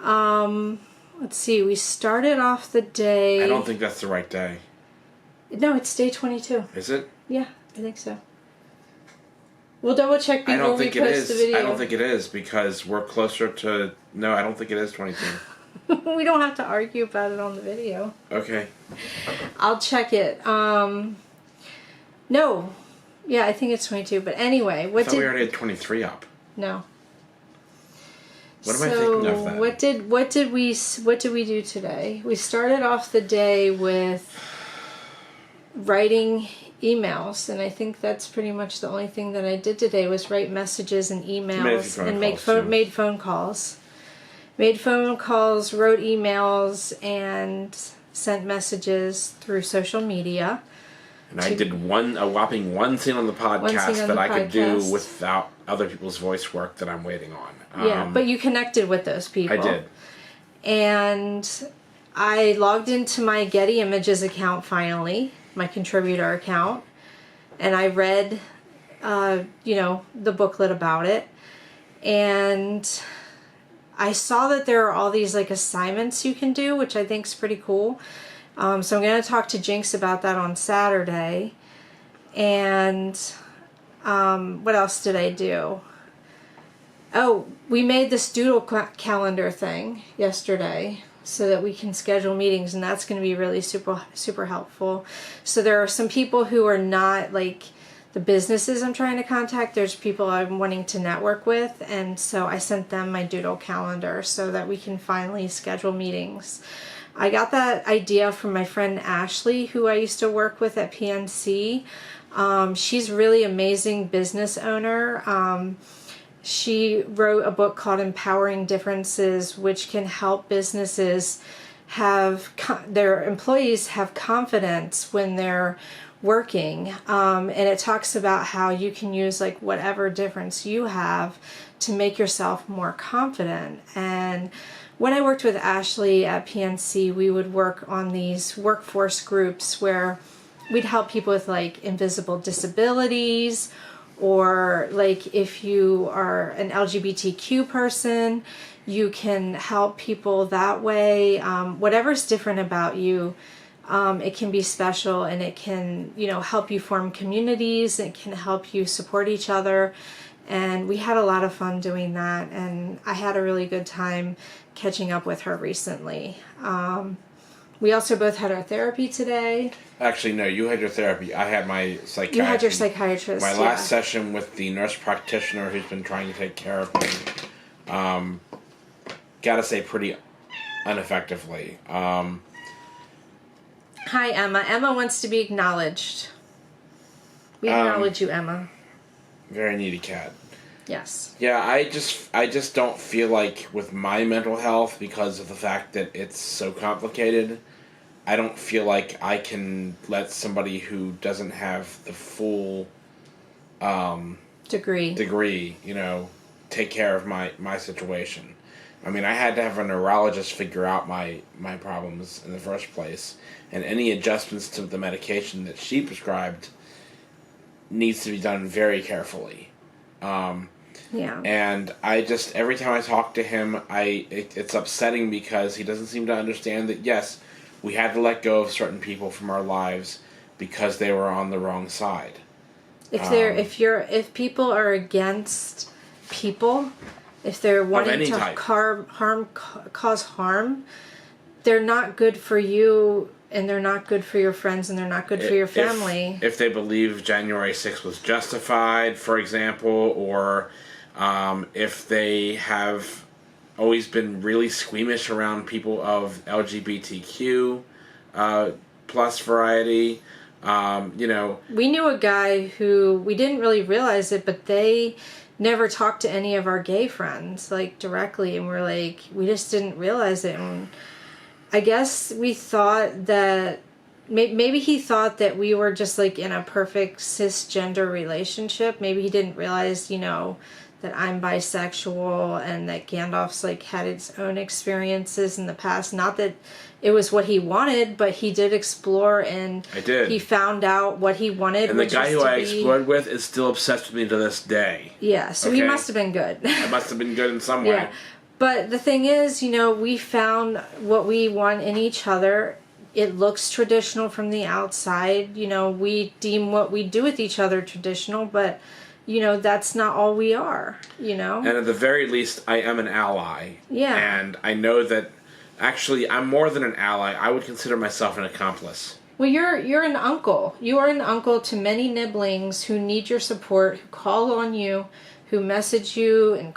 Let's see, we started off the day... I don't think that's the right day. No, it's day 22. Is it? Yeah, I think so. We'll double check before we post the video. I don't think it is, because we're closer to... No, I don't think it is 22. We don't have to argue about it on the video. Okay. I'll check it. No. Yeah, I think it's 22. But anyway, I thought we already had 23 up. No. What am I thinking of then? What did we do today? We started off the day with writing emails, and I think that's pretty much the only thing that I did today was write messages and emails and made phone calls. Made phone calls, wrote emails, and sent messages through social media. And I did a whopping one scene on the podcast that I could do without other people's voice work that I'm waiting on. Yeah, but you connected with those people. I did. And I logged into my Getty Images account finally, my contributor account, and I read, the booklet about it. And I saw that there are all these like assignments you can do, which I think is pretty cool. So I'm going to talk to Jinx about that on Saturday. And what else did I do? Oh, we made this doodle calendar thing yesterday so that we can schedule meetings, and that's going to be really super, super helpful. So there are some people who are not like the businesses I'm trying to contact. There's people I'm wanting to network with, and so I sent them my doodle calendar so that we can finally schedule meetings. I got that idea from my friend Ashley, who I used to work with at PNC. She's a really amazing business owner. She wrote a book called Empowering Differences, which can help businesses have their employees have confidence when they're working. And it talks about how you can use like whatever difference you have to make yourself more confident. And when I worked with Ashley at PNC, we would work on these workforce groups where we'd help people with like invisible disabilities, or like if you are an LGBTQ person, you can help people that way. Whatever's different about you, it can be special, and it can, help you form communities. It can help you support each other. And we had a lot of fun doing that, and I had a really good time catching up with her recently. We also both had our therapy today. Actually, no, you had your therapy. I had my psychiatrist. You had your psychiatrist. My last session with the nurse practitioner who's been trying to take care of me. Gotta say, pretty ineffectively. Hi, Emma. Emma wants to be acknowledged. We acknowledge you, Emma. Very needy cat. Yes. Yeah, I just don't feel like with my mental health, because of the fact that it's so complicated, I don't feel like I can let somebody who doesn't have the full degree, take care of my situation. I mean, I had to have a neurologist figure out my problems in the first place, and any adjustments to the medication that she prescribed needs to be done very carefully. Yeah. And I just, every time I talk to him, it's upsetting because he doesn't seem to understand that, yes, we had to let go of certain people from our lives because they were on the wrong side. If people are against people, if they're wanting to cause harm, they're not good for you, and they're not good for your friends, and they're not good for your family. If they believe January 6th was justified, for example, or if they have always been really squeamish around people of LGBTQ plus variety, We knew a guy who, we didn't really realize it, but they never talked to any of our gay friends, like, directly, and we're like, we just didn't realize it. And I guess we thought that maybe he thought that we were just like in a perfect cisgender relationship. Maybe he didn't realize, that I'm bisexual, and that Gandalf's like had its own experiences in the past. Not that it was what he wanted, but he did explore, and he found out what he wanted. And the guy who I explored with is still obsessed with me to this day. Yeah, so he must have been good. I must have been good in some way. Yeah. But the thing is, we found what we want in each other. It looks traditional from the outside. We deem what we do with each other traditional, but, that's not all we are, And at the very least, I am an ally. Yeah. And I know that, actually, I'm more than an ally. I would consider myself an accomplice. Well, you're an uncle. You are an uncle to many nibblings who need your support, who call on you, who message you and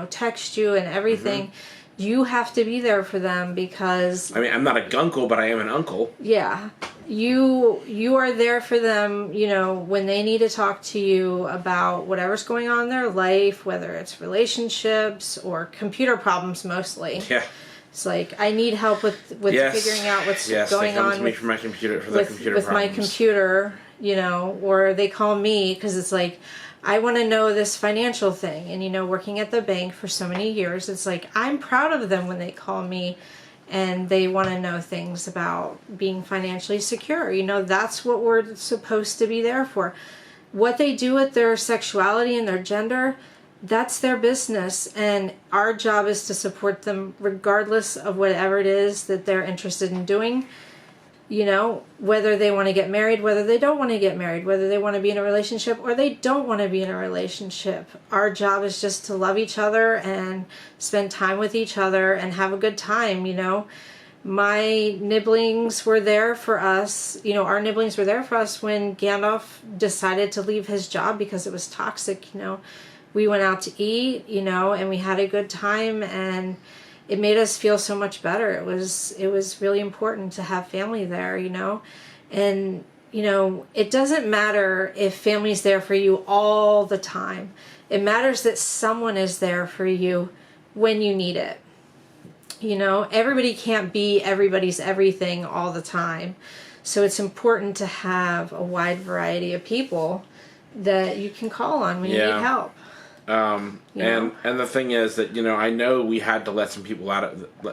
text you and everything. Mm-hmm. You have to be there for them because... I mean, I'm not a gunkle, but I am an uncle. Yeah. You are there for them, when they need to talk to you about whatever's going on in their life, whether it's relationships or computer problems mostly. Yeah. It's like, I need help with yes. figuring out what's yes, going they come on to me for my computer, for the computer with problems. my computer, or they call me because it's like, I want to know this financial thing. And, working at the bank for so many years, it's like, I'm proud of them when they call me and they want to know things about being financially secure. That's what we're supposed to be there for. What they do with their sexuality and their gender, that's their business, and our job is to support them regardless of whatever it is that they're interested in doing. Whether they want to get married, whether they don't want to get married, whether they want to be in a relationship or they don't want to be in a relationship. Our job is just to love each other and spend time with each other and have a good time. My nibblings were there for us. Our nibblings were there for us when Gandalf decided to leave his job because it was toxic. We went out to eat, and we had a good time, and it made us feel so much better. It was really important to have family there, and, it doesn't matter if family's there for you all the time. It matters that someone is there for you when you need it. Everybody can't be everybody's everything all the time. So it's important to have a wide variety of people that you can call on when you need help. And the thing is that, I know we had to let some people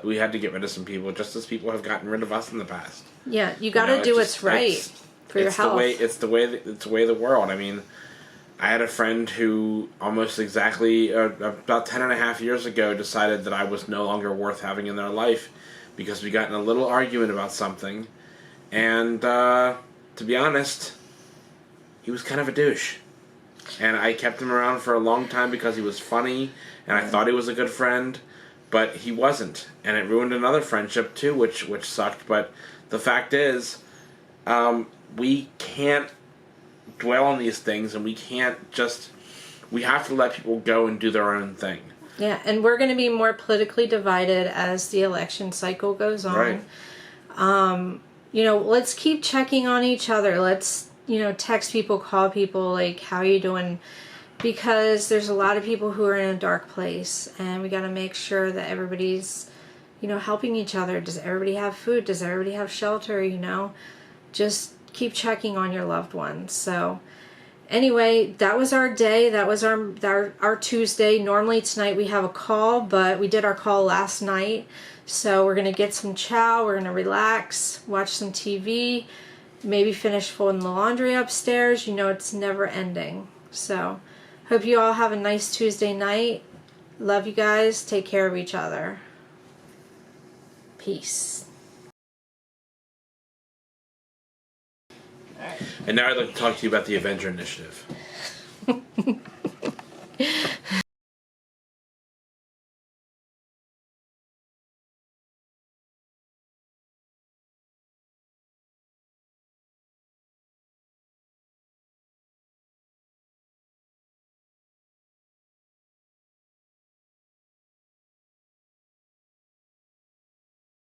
we had to get rid of some people just as people have gotten rid of us in the past. Yeah, you got to do what's right for your health. It's the way of the world. I mean, I had a friend who almost exactly about 10 and a half years ago decided that I was no longer worth having in their life because we got in a little argument about something. And to be honest, he was kind of a douche. And I kept him around for a long time because he was funny, and I thought he was a good friend, but he wasn't. And it ruined another friendship, too, which sucked. But the fact is, we can't dwell on these things, and we have to let people go and do their own thing. Yeah, and we're going to be more politically divided as the election cycle goes on. Right. Let's keep checking on each other. Let's text people, call people, like, how are you doing? Because there's a lot of people who are in a dark place, and we got to make sure that everybody's, helping each other. Does everybody have food? Does everybody have shelter? Just keep checking on your loved ones. So anyway, that was our day. That was our Tuesday. Normally tonight we have a call, but we did our call last night. So we're going to get some chow. We're going to relax, watch some TV, maybe finish folding the laundry upstairs. It's never ending. So hope you all have a nice Tuesday night. Love you guys. Take care of each other. Peace. All right. And now I'd like to talk to you about the Avenger Initiative.